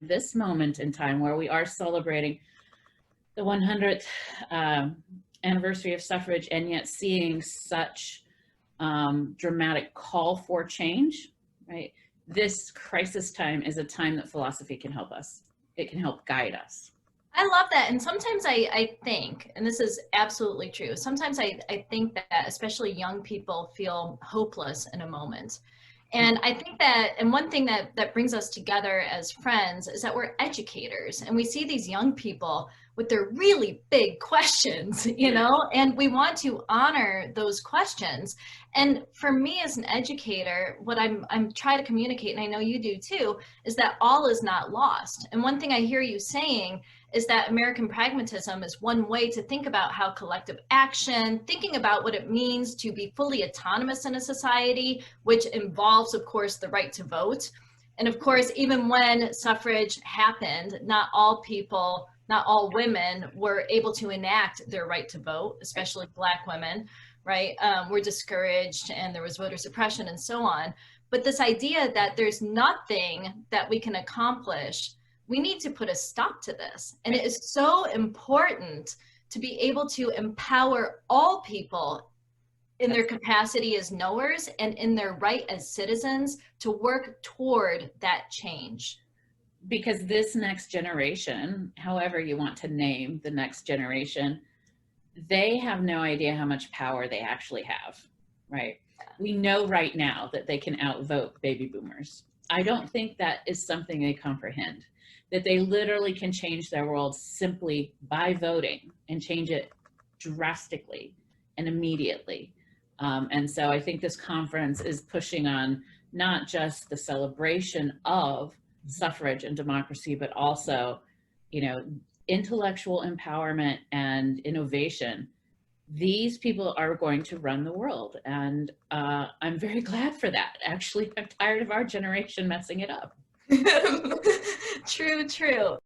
this moment in time where we are celebrating the 100th anniversary of suffrage, and yet seeing such dramatic call for change, right? This crisis time is a time that philosophy can help us. It can help guide us. I love that. And sometimes I think, and this is absolutely true, sometimes I think that especially young people feel hopeless in a moment. And I think that, and one thing that brings us together as friends is that we're educators, and we see these young people with their really big questions, you know, and we want to honor those questions. And for me as an educator, what I'm trying to communicate, and I know you do too, is that all is not lost. And one thing I hear you saying is that American pragmatism is one way to think about how collective action, thinking about what it means to be fully autonomous in a society, which involves, of course, the right to vote. And of course, even when suffrage happened, not all people, not all women were able to enact their right to vote, especially Black women, right? Were discouraged, and there was voter suppression and so on. But this idea that there's nothing that we can accomplish, we need to put a stop to this. And it is so important to be able to empower all people in their capacity as knowers and in their right as citizens to work toward that change. Because this next generation, however you want to name the next generation, they have no idea how much power they actually have, right? We know right now that they can outvote baby boomers. I don't think that is something they comprehend, that they literally can change their world simply by voting, and change it drastically and immediately. And so I think this conference is pushing on not just the celebration of suffrage and democracy, but also, you know, intellectual empowerment and innovation. These people are going to run the world, and I'm very glad for that. Actually, I'm tired of our generation messing it up. True, true.